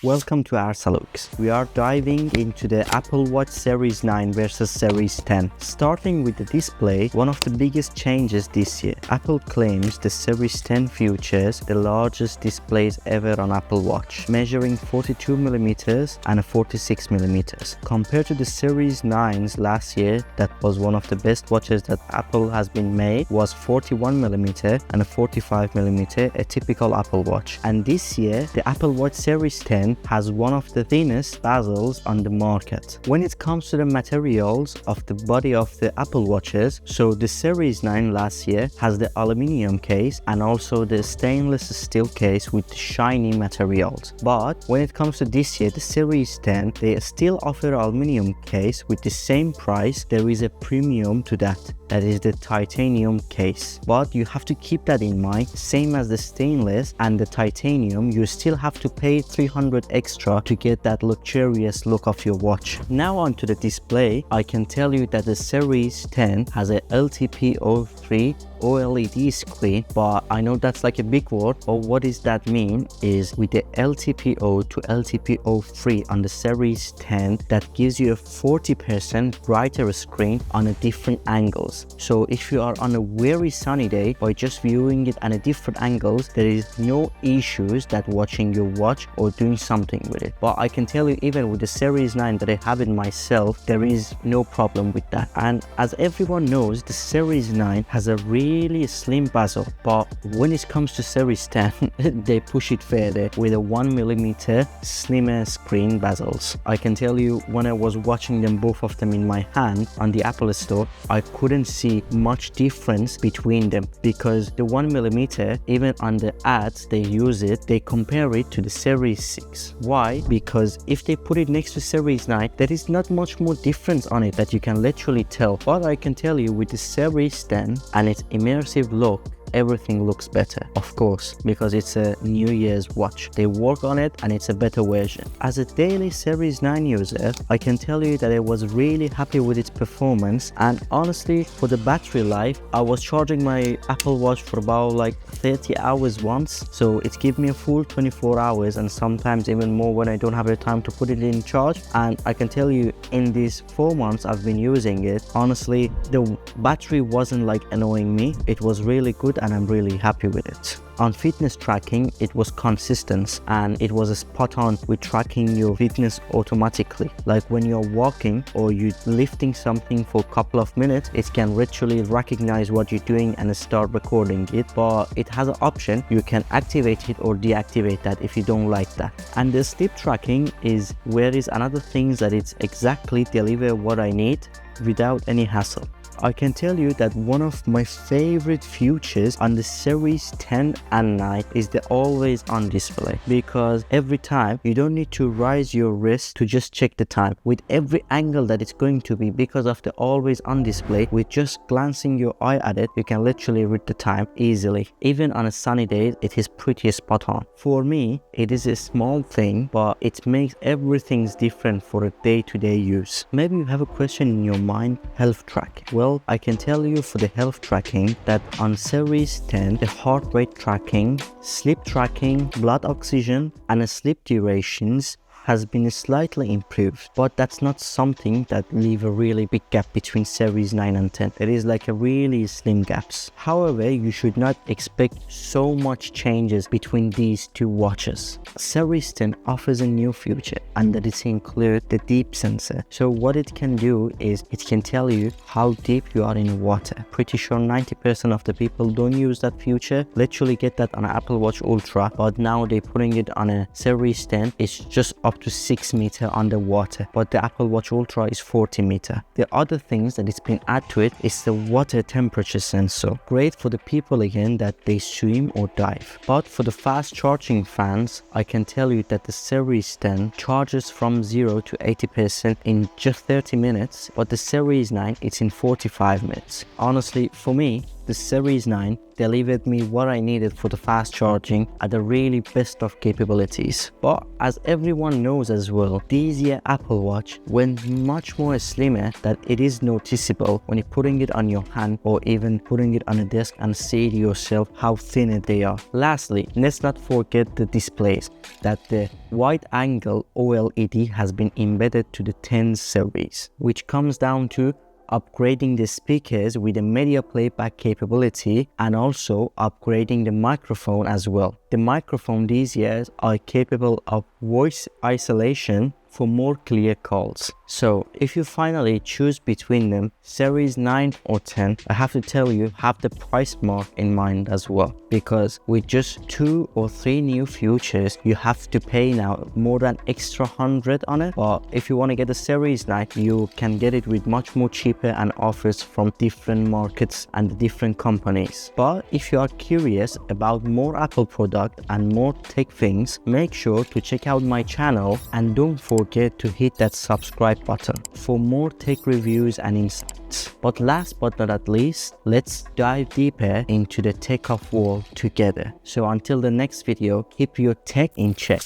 Welcome to our Salooks. We are diving into the Apple Watch Series 9 versus Series 10. Starting with the display, one of the biggest changes this year. Apple claims the Series 10 features the largest displays ever on Apple Watch, measuring 42mm and 46mm. Compared to the Series 9s last year, that was one of the best watches that Apple has been made, was 41mm and 45mm, a typical Apple Watch. And this year, the Apple Watch Series 10 has one of the thinnest bezels on the market. When it comes to the materials of the body of the Apple Watches, so the Series 9 last year has the aluminum case and also the stainless steel case with shiny materials. But when it comes to this year, the Series 10, they still offer aluminum case with the same price. There is a premium to that. That is the titanium case. But you have to keep that in mind. Same as the stainless and the titanium, you still have to pay $300 extra to get that luxurious look of your watch. Now onto the display, I can tell you that the Series 10 has a LTPO3 OLED screen, but I know that's like a big word, but what does that mean is with the LTPO to LTPO3 on the Series 10, that gives you a 40% brighter screen on a different angles. So if you are on a very sunny day, by just viewing it at a different angles, there is no issues that watching your watch or doing something with it. But I can tell you, even with the Series 9 that I have it myself, there is no problem with that. And as everyone knows, the Series 9 has a really slim bezel, but when it comes to Series 10 they push it further with a 1mm slimmer screen bezels. I can tell you, when I was watching them, both of them in my hand on the Apple Store, I couldn't see much difference between them, because the 1mm, even on the ads they use it, they compare it to the Series 6. Why? Because if they put it next to Series 9, there is not much more difference on it that you can literally tell. But I can tell you, with the Series 10 and its immersive look, everything looks better, of course, because it's a New Year's watch. They work on it and it's a better version. As a daily Series 9 user, I can tell you that I was really happy with its performance, and honestly, for the battery life, I was charging my Apple Watch for about like 30 hours once, so it gives me a full 24 hours and sometimes even more when I don't have the time to put it in charge. And I can tell you, in these 4 months I've been using it, honestly, the battery wasn't like annoying me. It was really good and I'm really happy with it. On fitness tracking, it was consistent and it was spot on with tracking your fitness automatically. Like when you're walking or you're lifting something for a couple of minutes, it can literally recognize what you're doing and start recording it. But it has an option, you can activate it or deactivate that if you don't like that. And the sleep tracking is where is another thing that it's exactly deliver what I need without any hassle. I can tell you that one of my favorite features on the Series 10 and 9 is the always on display, because every time you don't need to raise your wrist to just check the time. With every angle that it's going to be, because of the always on display, with just glancing your eye at it, you can literally read the time easily. Even on a sunny day, it is pretty spot on. For me, it is a small thing, but it makes everything different for a day-to-day use. Maybe you have a question in your mind, health track. Well, I can tell you for the health tracking that on Series 10, the heart rate tracking, sleep tracking, blood oxygen, and sleep durations has been slightly improved, but that's not something that leave a really big gap between Series 9 and 10. There is like a really slim gaps. However, you should not expect so much changes between these two watches. Series 10 offers a new feature, and that is include the deep sensor. So what it can do is it can tell you how deep you are in water. Pretty sure 90% of the people don't use that feature. Literally get that on an Apple Watch Ultra, but now they're putting it on a Series 10. It's just up to 6 meters underwater, but the Apple Watch Ultra is 40 meters. The other things that it's been added to it is the water temperature sensor. Great for the people again that they swim or dive. But for the fast charging fans, I can tell you that the Series 10 charges from 0 to 80% in just 30 minutes, but the Series 9 it's in 45 minutes. Honestly, for me, the Series 9 delivered me what I needed for the fast charging at the really best of capabilities. But as everyone knows as well, this year Apple Watch went much more slimmer that it is noticeable when you're putting it on your hand or even putting it on a desk and see to yourself how thin they are. Lastly, let's not forget the displays, that the wide angle OLED has been embedded to the 10 series, which comes down to upgrading the speakers with a media playback capability and also upgrading the microphone as well. The microphone these years are capable of voice isolation for more clear calls. So if you finally choose between them, Series 9 or 10, I have to tell you, have the price mark in mind as well, because with just 2 or 3 new features, you have to pay now more than extra 100 on it. But if you want to get the Series 9, you can get it with much more cheaper and offers from different markets and different companies. But if you are curious about more Apple product and more tech things, make sure to check out my channel and don't forget to hit that subscribe button for more tech reviews and insights. But last but not least, let's dive deeper into the tech of world together. So until the next video, keep your tech in check.